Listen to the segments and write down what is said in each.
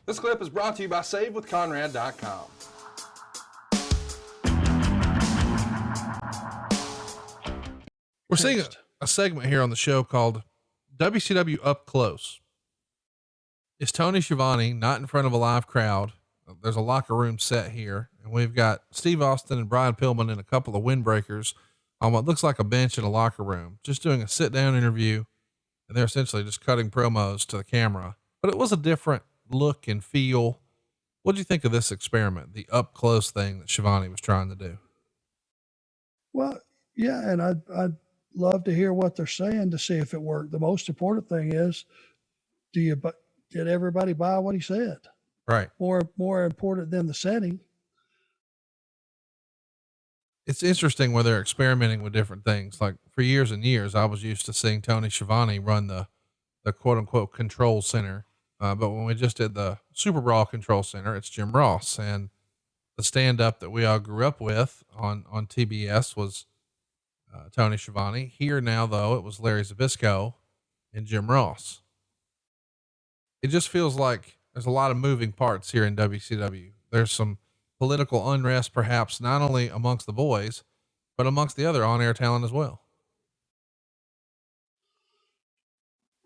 This clip is brought to you by SaveWithConrad.com. We're seeing a segment here on the show called WCW Up Close. It's Tony Schiavone, not in front of a live crowd. There's a locker room set here, and we've got Steve Austin and Brian Pillman and a couple of windbreakers on what looks like a bench in a locker room, just doing a sit-down interview, and they're essentially just cutting promos to the camera. But it was a different look and feel. What do you think of this experiment, the up close thing that Schiavone was trying to do? Well, yeah, and I'd love to hear what they're saying to see if it worked. The most important thing is, did everybody buy what he said? Right. More important than the setting. It's interesting where they're experimenting with different things. Like for years and years, I was used to seeing Tony Schiavone run the quote unquote control center. But when we just did the Super Brawl control center, it's Jim Ross, and the stand up that we all grew up with on TBS was Tony Schiavone. Here now, though, it was Larry Zbyszko and Jim Ross. It just feels like there's a lot of moving parts here in WCW. There's some political unrest, perhaps not only amongst the boys, but amongst the other on-air talent as well.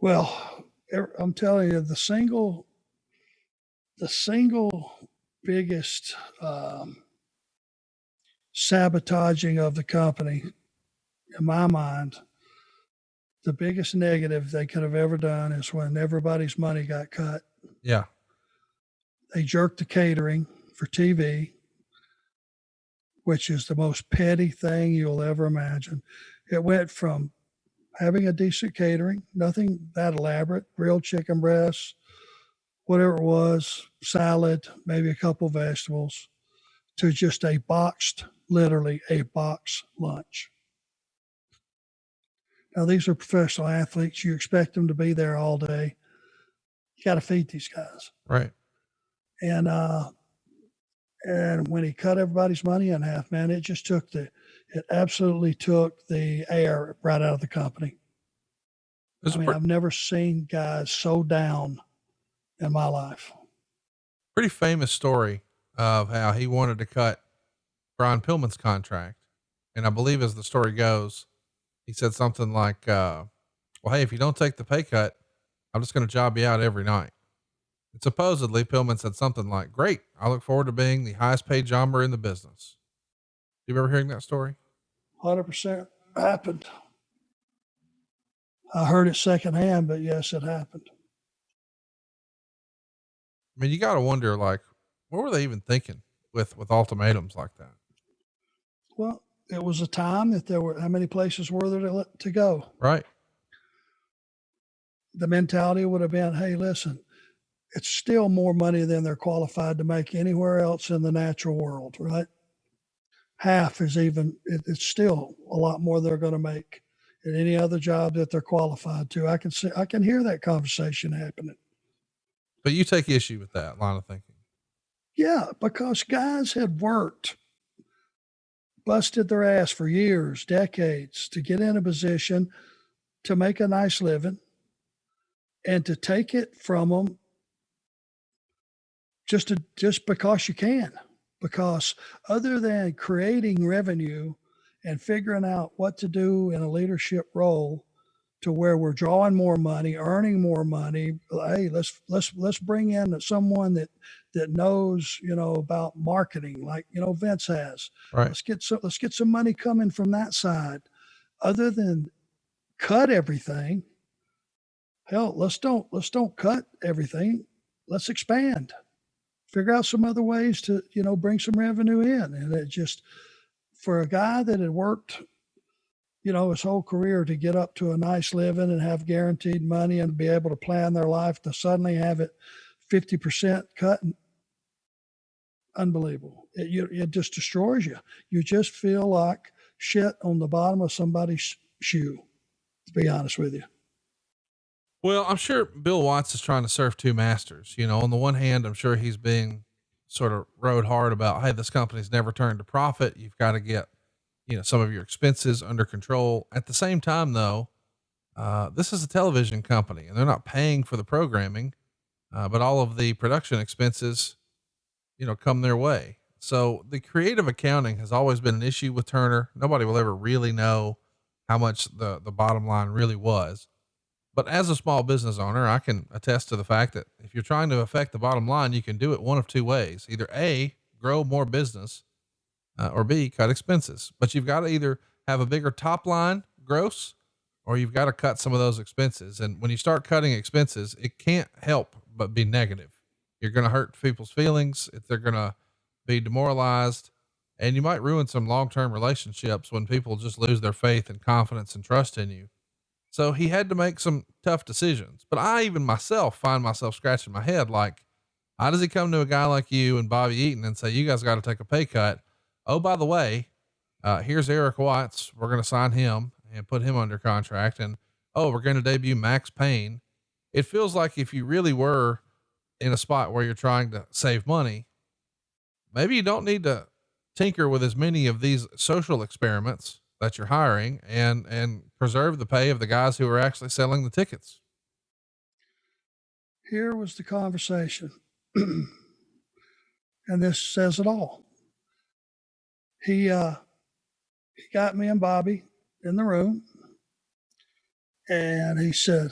Well, I'm telling you, the single biggest sabotaging of the company, in my mind, the biggest negative they could have ever done is when everybody's money got cut. Yeah. They jerked the catering for TV, which is the most petty thing you'll ever imagine. It went from having a decent catering, nothing that elaborate, grilled chicken breasts, whatever it was, salad, maybe a couple vegetables, to just literally a box lunch. Now, these are professional athletes. You expect them to be there all day. You got to feed these guys. Right. And when he cut everybody's money in half, man, it absolutely took the air right out of the company. I've never seen guys so down in my life. Pretty famous story of how he wanted to cut Brian Pillman's contract. And I believe as the story goes, he said something like, well, hey, if you don't take the pay cut, I'm just going to job you out every night. And supposedly Pillman said something like, great, I look forward to being the highest paid jobber in the business. Do you remember hearing that story? 100% happened. I heard it secondhand, but yes, it happened. I mean, you got to wonder, like, what were they even thinking with ultimatums like that? Well, it was a time that how many places were there to go? Right. The mentality would have been, hey, listen, it's still more money than they're qualified to make anywhere else in the natural world, right? Half is it's still a lot more they're going to make in any other job that they're qualified to. I can hear that conversation happening. But you take issue with that line of thinking. Yeah, because guys had worked, busted their ass for years, decades to get in a position to make a nice living, and to take it from them just because you can. Because other than creating revenue and figuring out what to do in a leadership role to where we're drawing more money, earning more money, hey, let's bring in someone that knows, about marketing, like, Vince has. Right. Let's get some money coming from that side. Other than cut everything, hell, let's don't cut everything. Let's expand. Figure out some other ways to, bring some revenue in. And it just, for a guy that had worked, his whole career to get up to a nice living and have guaranteed money and be able to plan their life, to suddenly have it 50% cut, unbelievable. It just destroys you. You just feel like shit on the bottom of somebody's shoe, to be honest with you. Well, I'm sure Bill Watts is trying to serve two masters. On the one hand, I'm sure he's being sort of rode hard about, hey, this company's never turned a profit. You've got to get, some of your expenses under control. At the same time, though, this is a television company and they're not paying for the programming. but all of the production expenses, come their way. So the creative accounting has always been an issue with Turner. Nobody will ever really know how much the bottom line really was. But as a small business owner, I can attest to the fact that if you're trying to affect the bottom line, you can do it one of two ways: either A, grow more business, or B, cut expenses. But you've got to either have a bigger top line gross, or you've got to cut some of those expenses. And when you start cutting expenses, it can't help but be negative. You're going to hurt people's feelings. They're going to be demoralized, and you might ruin some long-term relationships when people just lose their faith and confidence and trust in you. So he had to make some tough decisions, but I even myself find myself scratching my head. Like, how does he come to a guy like you and Bobby Eaton and say, you guys got to take a pay cut? Oh, by the way, here's Eric Watts. We're going to sign him and put him under contract. And, oh, we're going to debut Max Payne. It feels like if you really were in a spot where you're trying to save money, maybe you don't need to tinker with as many of these social experiments that you're hiring, and preserve the pay of the guys who are actually selling the tickets. Here was the conversation. And this says it all. He got me and Bobby in the room, and he said,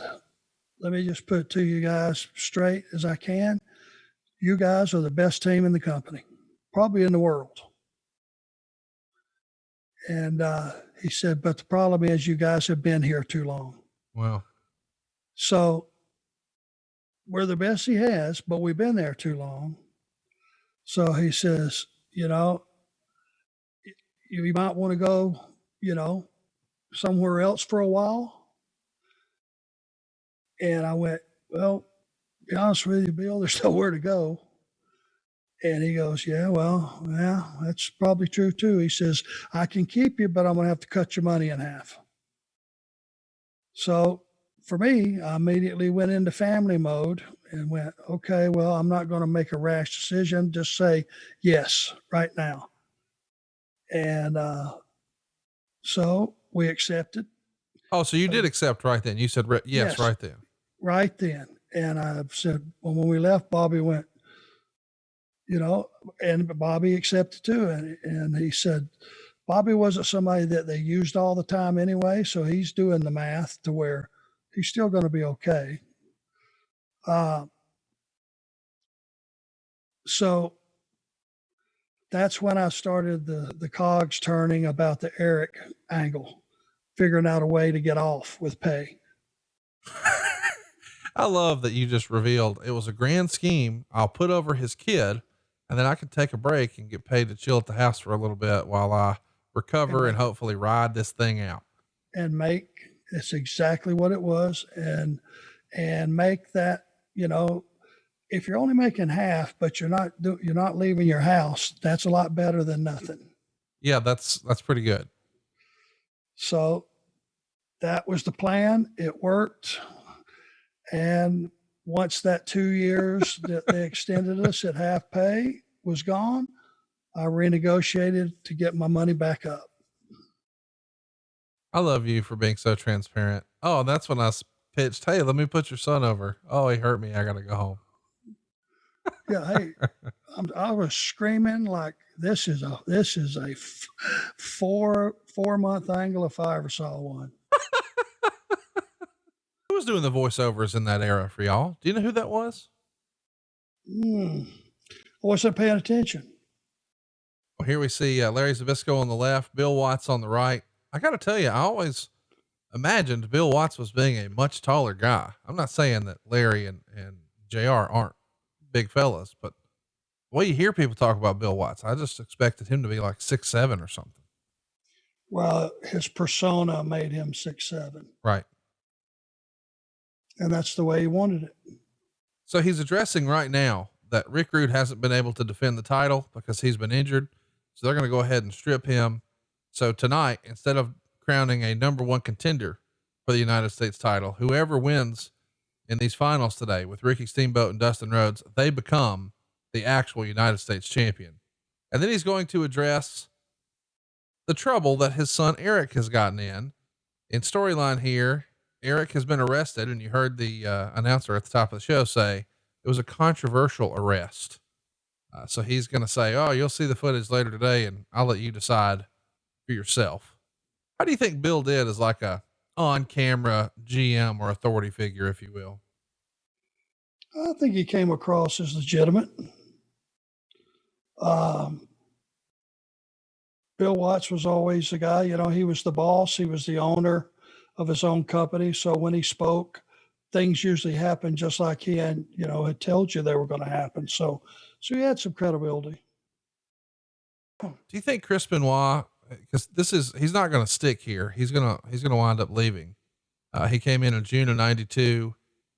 let me just put it to you guys straight as I can. You guys are the best team in the company, probably in the world. And he said, but the problem is you guys have been here too long. Wow. So we're the best he has, but we've been there too long. So he says, you might want to go, somewhere else for a while. And I went, well, to be honest with you, Bill, there's nowhere to go. And he goes, yeah, that's probably true too. He says, I can keep you, but I'm going to have to cut your money in half. So for me, I immediately went into family mode and went, okay, well, I'm not going to make a rash decision. Just say yes right now. And so we accepted. Oh, so you did accept right then. You said yes, right then. Right then. And I said, well, when we left, Bobby went, and Bobby accepted too. And he said, Bobby wasn't somebody that they used all the time anyway. So he's doing the math to where he's still going to be okay. So that's when I started the cogs turning about the Eric angle, figuring out a way to get off with pay. I love that you just revealed it was a grand scheme. I'll put over his kid, and then I can take a break and get paid to chill at the house for a little bit while I recover and hopefully ride this thing out. And it's exactly what it was. And make that, if you're only making half, but you're not leaving your house, that's a lot better than nothing. Yeah, that's pretty good. So that was the plan. It worked. And once that 2 years that they extended us at half pay was gone, I renegotiated to get my money back up. I love you for being so transparent. Oh, that's when I pitched, hey, let me put your son over. Oh, he hurt me. I got to go home. Yeah. Hey, I was screaming like this is a 4-month angle if I ever saw one. Who was doing the voiceovers in that era for y'all? Do you know who that was? I wasn't paying attention. Well, here we see Larry Zbyszko on the left, Bill Watts on the right. I got to tell you, I always imagined Bill Watts was being a much taller guy. I'm not saying that Larry and JR aren't big fellas, but the way you hear people talk about Bill Watts, I just expected him to be like 6'7" or something. Well, his persona made him 6'7". Right. And that's the way he wanted it. So he's addressing right now that Rick Rude hasn't been able to defend the title because he's been injured. So they're going to go ahead and strip him. So tonight, instead of crowning a number one contender for the United States title, whoever wins in these finals today with Ricky Steamboat and Dustin Rhodes, they become the actual United States champion. And then he's going to address the trouble that his son Eric has gotten in storyline here. Eric has been arrested, and you heard the announcer at the top of the show say It was a controversial arrest. So he's going to say, oh, you'll see the footage later today and I'll let you decide for yourself. How do you think Bill did as like a on camera GM or authority figure, if you will? I think he came across as legitimate. Bill Watts was always the guy, he was the boss. He was the owner of his own company. So when he spoke, things usually happened just like he had told you they were going to happen. So he had some credibility. Do you think Chris Benoit, because he's not going to stick here. He's going to wind up leaving. He came in June of 92.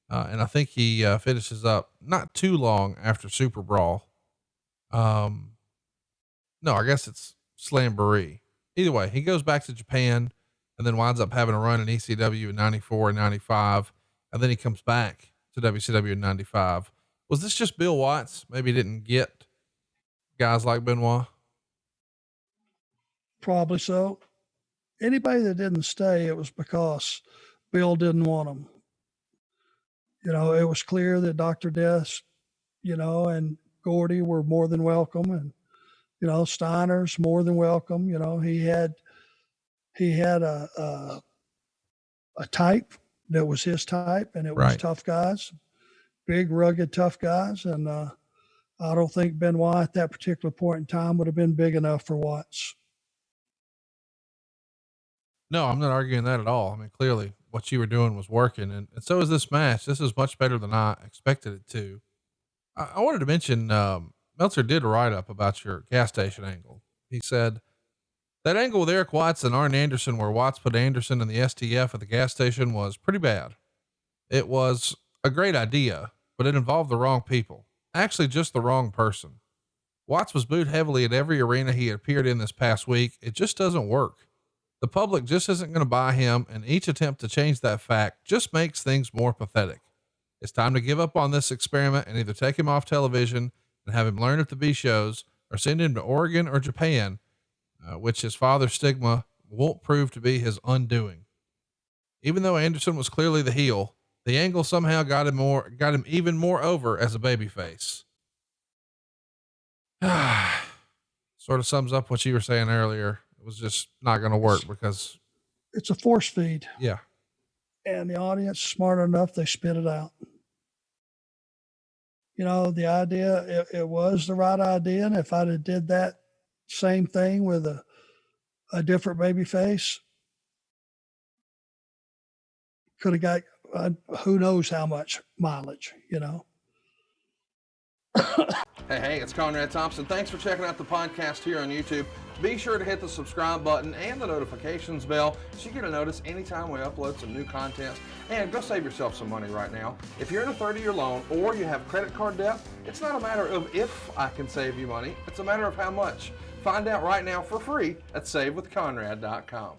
And I think he finishes up not too long after Super Brawl. No, I guess it's Slamboree. Either way, he goes back to Japan and then winds up having a run in ECW in 94 and 95. And then he comes back to WCW in 95. Was this just Bill Watts? Maybe he didn't get guys like Benoit. Probably so. Anybody that didn't stay, it was because Bill didn't want them. It was clear that Dr. Death, and Gordy were more than welcome, and Steiner's more than welcome. He had a type that was his type, and it was Right. Tough guys, big, rugged, tough guys. And I don't think Benoit at that particular point in time would have been big enough for Watts. No, I'm not arguing that at all. I mean, clearly what you were doing was working, and so is this match. This is much better than I expected it to. I wanted to mention, Meltzer did a write-up about your gas station angle. He said, that angle with Eric Watts and Arn Anderson, where Watts put Anderson in the STF at the gas station, was pretty bad. It was a great idea, but it involved the wrong people. Actually, just the wrong person. Watts was booed heavily at every arena he appeared in this past week. It just doesn't work. The public just isn't going to buy him, and each attempt to change that fact just makes things more pathetic. It's time to give up on this experiment and either take him off television and have him learn at the B shows, or send him to Oregon or Japan, which his father's stigma won't prove to be his undoing. Even though Anderson was clearly the heel, the angle somehow got him even more over as a babyface. Sort of sums up what you were saying earlier. It was just not going to work because It's a force feed. Yeah. And the audience is smart enough, they spit it out. The idea, it was the right idea. And if I'd have did that same thing with a different baby face, could have got who knows how much mileage, Hey, it's Conrad Thompson. Thanks for checking out the podcast here on YouTube. Be sure to hit the subscribe button and the notifications bell so you get a notice anytime we upload some new content. And go save yourself some money right now. If you're in a 30-year loan or you have credit card debt, it's not a matter of if I can save you money. It's a matter of how much. Find out right now for free at SaveWithConrad.com.